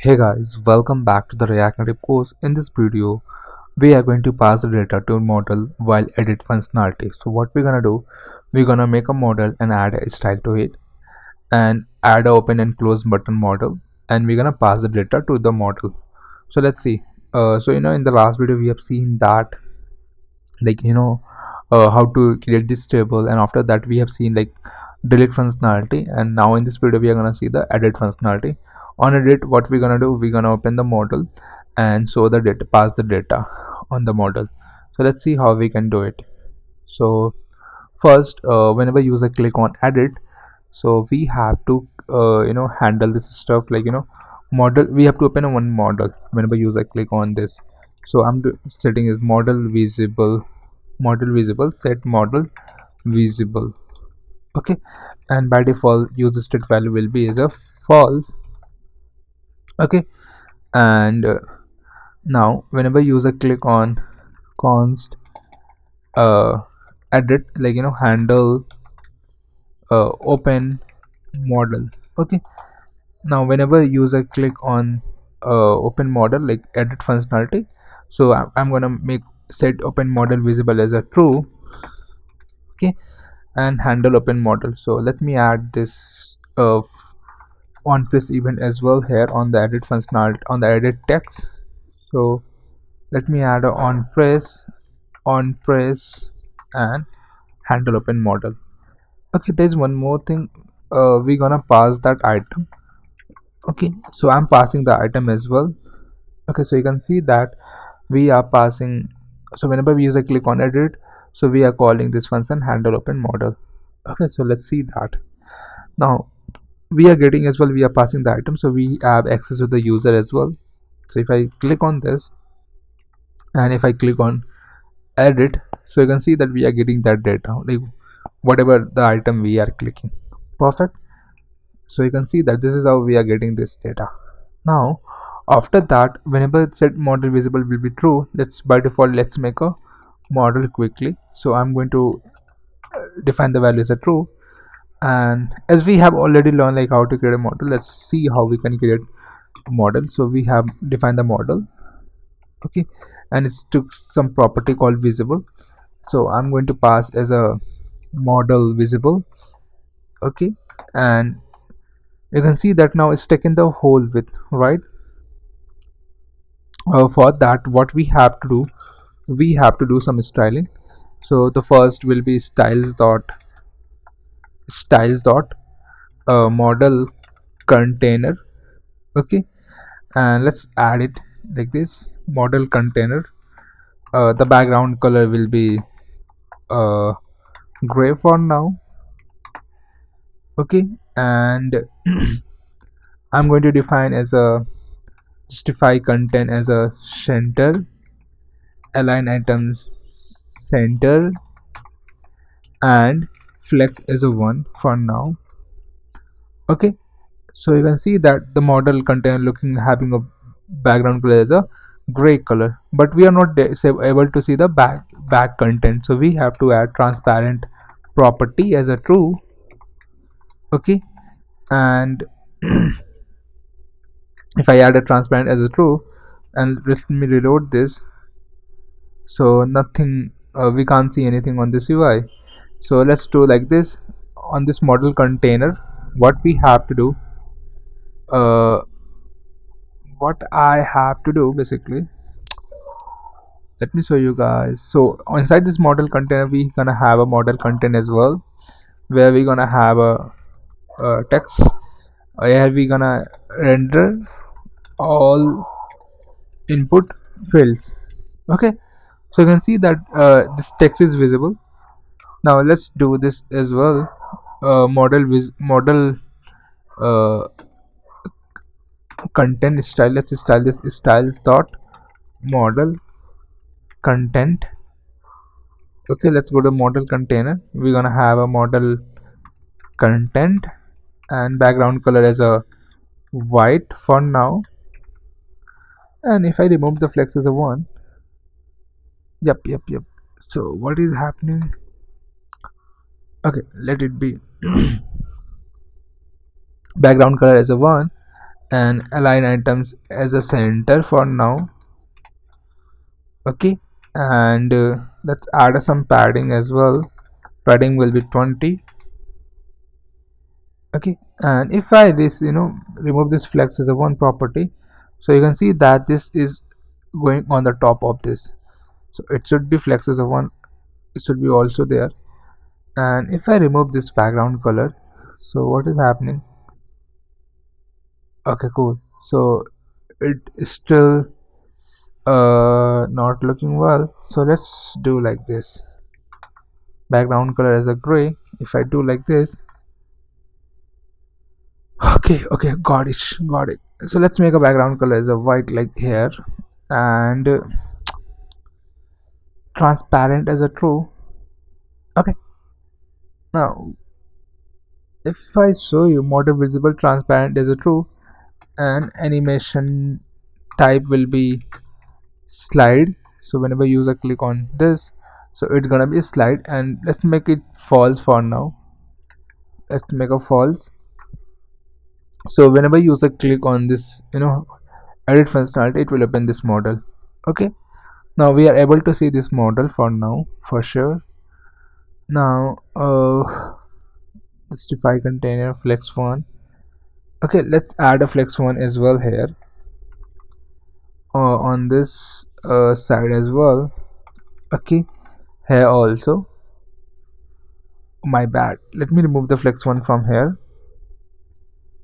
Hey guys, welcome back to the React Native course. In this video, we are going to pass the data to a model while edit functionality. So what we're gonna do, we're gonna make a model and add a style to it and add a open and close button model, and we're gonna pass the data to the model. So let's see. In the last video we have seen that how to create this table, and after that we have seen delete functionality, and now in this video we are gonna see the edit functionality. On edit, what we're gonna do, we're gonna open the model and show the data, pass the data on the model. So let's see how we can do it. So first, whenever user click on edit, so we have to handle this stuff model. We have to open one model whenever user click on this. So setting is model visible, set model visible. Okay, and by default user state value will be as a false. Okay, and now whenever user click on const edit, handle open model. Okay, now whenever user click on open model, like edit functionality, so I'm gonna make set open model visible as a true. Okay, and handle open model. So let me add this on press event as well here on the edit functionality, on the edit text. So let me add a on press and handle open model. Okay, there's one more thing. We're gonna pass that item. Okay, so I'm passing the item as well. Okay, so you can see that we are passing. So whenever we use a click on edit, so we are calling this function handle open model. Okay, so let's see that. Now we are getting as well, we are passing the item, so we have access to the user as well. So if I click on this and if I click on edit, so you can see that we are getting that data, like whatever the item we are clicking. Perfect. So you can see that this is how we are getting this data. Now after that, whenever set model visible will be true, by default let's make a model quickly. So I'm going to define the value as a true, and as we have already learned like how to create a model, let's see how we can create a model. So we have defined the model. Okay, and it's took some property called visible, so I'm going to pass as a model visible. Okay, and you can see that now it's taken the whole width, right? For that, what we have to do, we have to do some styling. So the first will be styles dot model container. Okay, and let's add it like this, model container. The background color will be gray for now. Okay, and I'm going to define as a justify content as a center, align items center, and flex as a 1 for now. Okay, so you can see that the model container looking having a background color as a gray color, but we are not able to see the back content, so we have to add transparent property as a true. Okay, and if I add a transparent as a true and let me reload this, so nothing, we can't see anything on this UI. So let's do like this. On this model container, what we have to do, what I have to do basically, let me show you guys. So inside this model container, we gonna have a model content as well, where we gonna have a text. Here we gonna render all input fields. Okay, so you can see that this text is visible. Now let's do this as well. Model content style. Let's style this styles dot model content. Okay, let's go to model container. We're gonna have a model content and background color as a white for now, and if I remove the flex as a 1, yep. So what is happening? Okay, let it be background color as a 1, and align items as a center for now. Okay, and let's add some padding as well. Padding will be 20. Okay, and if I this remove this flex as a one property, so you can see that this is going on the top of this, so it should be flex as a one, it should be also there. And if I remove this background color, so what is happening? Okay, cool. So it is still not looking well, so let's do like this. Background color as a gray. If I do like this, okay, got it. So let's make a background color as a white like here, and transparent as a true. Okay, now if I show you model visible transparent as a true, and animation type will be slide. So whenever user click on this, so it's gonna be a slide, and let's make it false for now. Let's make a false. So whenever user click on this edit functionality, it will open this model. Okay, now we are able to see this model for now for sure. Now justify container flex one. Okay, let's add a flex one as well here on this side as well. Okay, here also, my bad, let me remove the flex one from here.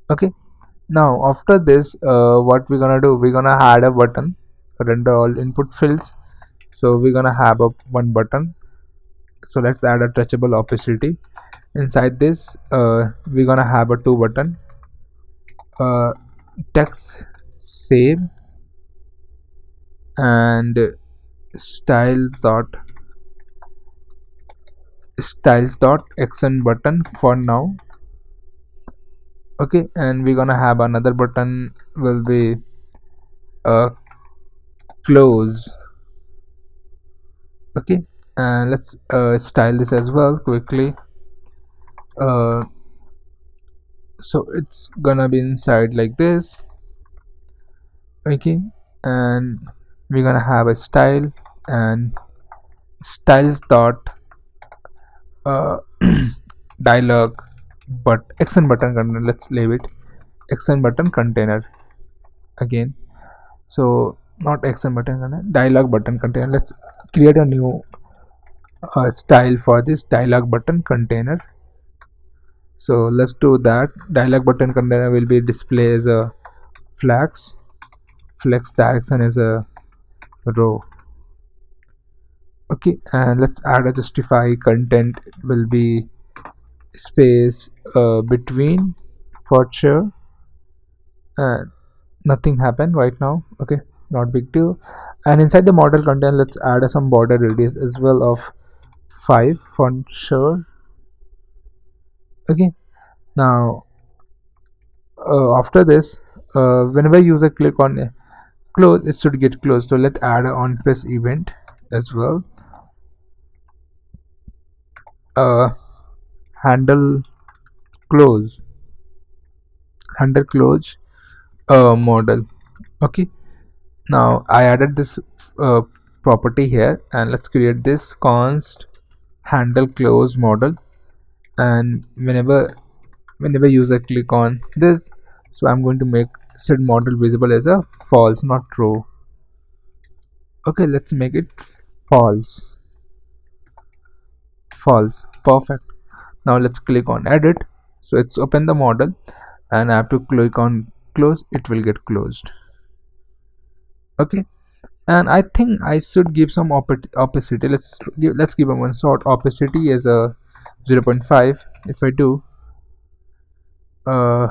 Okay, now after this what we're gonna do, we're gonna add a button, render all input fields. So we're gonna have a one button, so let's add a touchable opacity. Inside this we're gonna have a two button, uh, text save and styles dot accent button for now. Okay, and we're gonna have another button will be close. Okay, and let's style this as well quickly. uh, so it's gonna be inside like this. Okay, and we're gonna have a style and styles dot uh, dialog but accent button container. Let's leave it accent button container again. So not accent button container, dialog button container. Let's create a new style for this dialog button container. So let's do that. Dialog button container will be display as a flex direction as a row. Okay, and let's add a justify content will be space between for sure. And nothing happened right now. Okay, not big deal. And inside the model content, let's add some border radius as well of 5 for sure. Okay, now after this whenever user click on close, it should get closed. So let's add a on press event as well. Handle close model. Okay, now I added this property here, and let's create this const handle close model. And whenever user click on this, so I'm going to make set model visible as a false, not true. Okay, let's make it false. Perfect. Now let's click on edit. So it's open the model, and I have to click on close, it will get closed. Okay, and I think I should give some opacity. Let's give a one short opacity as a 0.5. If I do uh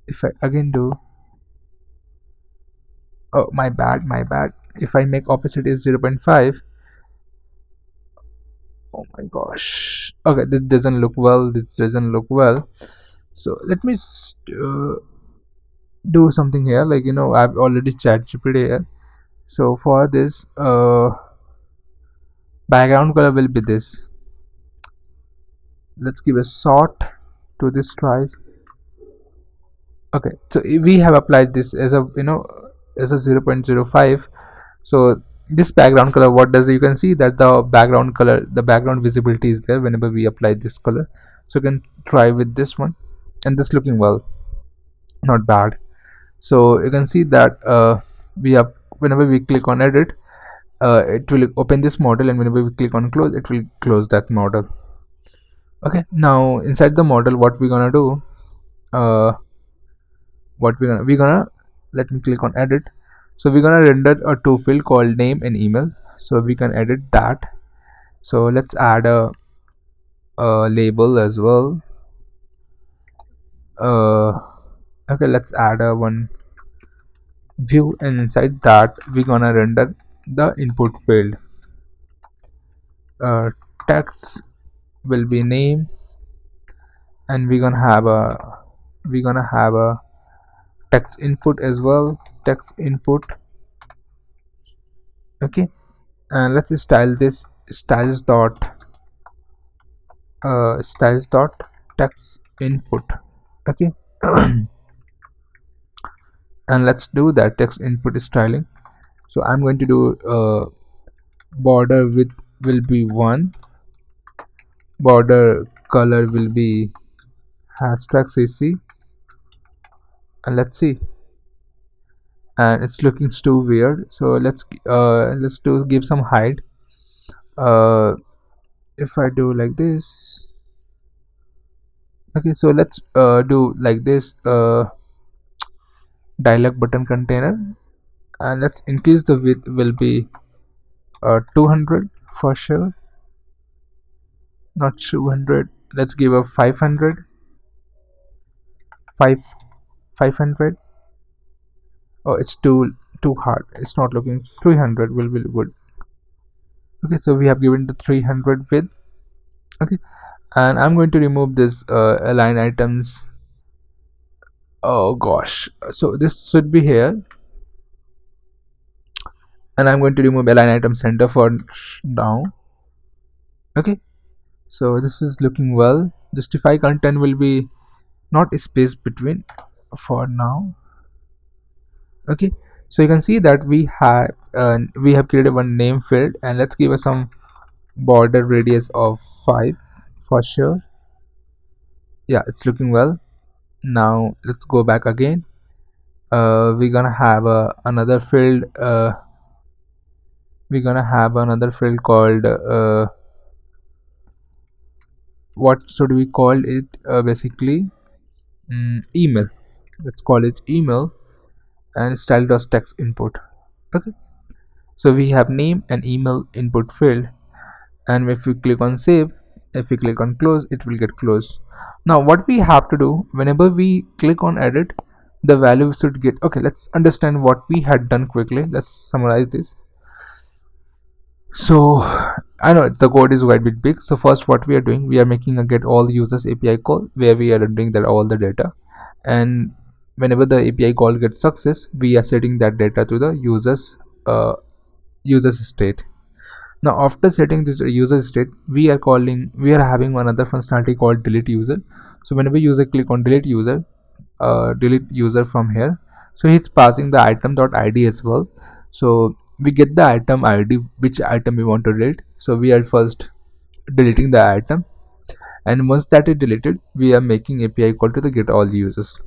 if I again do, oh my bad, if I make opacity as 0.5, oh my gosh, okay, this doesn't look well. So let me do something here, like I've already chat GPT here. So for this background color will be this. Let's give a sort to this twice. Okay, so we have applied this as a as a 0.05. So this background color, what does, you can see that the background color, the background visibility is there whenever we apply this color. So you can try with this one, and this looking well, not bad. So you can see that we have, whenever we click on edit, it will open this model, and whenever we click on close, it will close that model. Okay, now inside the model, what we're gonna do, uh, we're gonna let me click on edit. So we're gonna render a two field called name and email, so we can edit that. So let's add a label as well. uh okay, let's add a one view, and inside that we're gonna render the input field. uh Text will be name, and we're gonna have a text input as well, text input. Okay, and let's style this styles dot text input. Okay, and let's do that text input styling. So I'm going to do border width will be 1, border color will be #cc, and let's see, and it's looking too weird, so let's do give some height. uh if I do like this, okay, so let's do like this, dialog button container, and let's increase the width will be 200 for sure, not 200, let's give a 500, 5 500. Oh, it's too hard, it's not looking. 300 will be good. Okay, so we have given the 300 width. Okay, and I'm going to remove this align items. Oh gosh, so this should be here, and I'm going to remove align item center for now. Okay, so this is looking well. Justify content will be not space between for now. Okay, so you can see that we have created one name field, and let's give us some border radius of 5 for sure. Yeah, it's looking well. Now let's go back again. We're gonna have another field. We're gonna have another field called what should we call it? Basically, email. Let's call it email, and style does text input. Okay, so we have name and email input field, and if we click on save, if we click on close, it will get closed. Now what we have to do, whenever we click on edit, the value should get, okay, let's understand what we had done quickly. Let's summarize this. So I know the code is quite bit big. So first, what we are doing, we are making a get all users API call where we are rendering that all the data, and whenever the API call gets success, we are setting that data to the users state. Now after setting this user state, we are having another functionality called delete user. So whenever user click on delete user from here, so it's passing the item.id as well. So we get the item id, which item we want to delete. So we are first deleting the item, and once that is deleted, we are making API call to the get all users.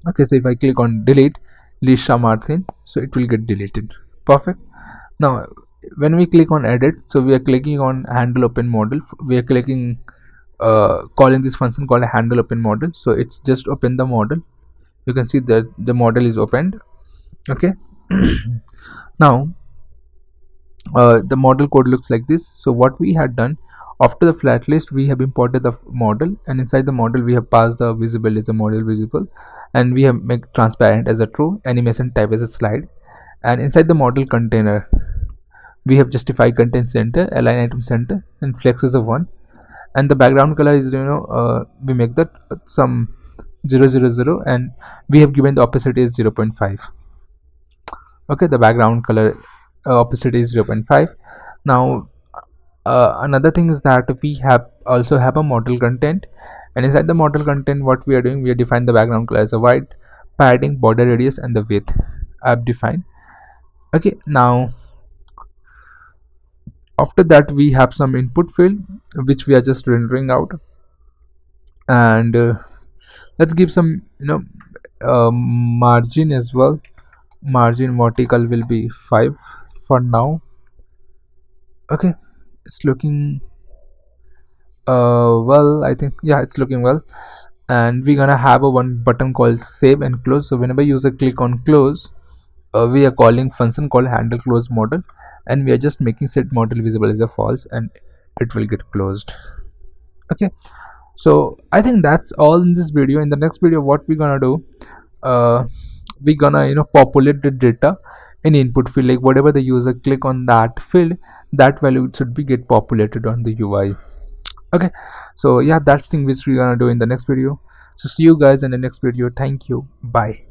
Okay, so if I click on delete Lisha Martin, so it will get deleted. Perfect. Now when we click on edit, so we are clicking on handle open model. We are clicking calling this function called handle open model. So it's just open the model. You can see that the model is opened. Okay. Now the model code looks like this. So what we had done, after the flat list, we have imported the model, and inside the model we have passed the visible as a model visible, and we have make transparent as a true, animation type as a slide, and inside the model container we have justify content center, align item center, and flex as a 1, and the background color is we make that some 000, and we have given the opacity is 0.5. okay, the background color opacity is 0.5. Now another thing is that we have also have a model content, And inside the model content, what we are doing, we are defining the background color as a white, padding, border radius, and the width I've defined. Okay, now after that we have some input field which we are just rendering out. And let's give some margin as well. Margin vertical will be 5 for now. Okay, it's looking well, I think. Yeah, it's looking well. And we're gonna have a one button called save and close. So whenever user click on close, we are calling function called handle close model, and we are just making set model visible as a false, and it will get closed. Okay, so I think that's all in this video. In the next video, what we're gonna do, uh, we're gonna populate the data in input field, like whatever the user click on that field, that value should be get populated on the UI. Okay, so yeah, that's thing which we're gonna do in the next video. So see you guys in the next video. Thank you, bye.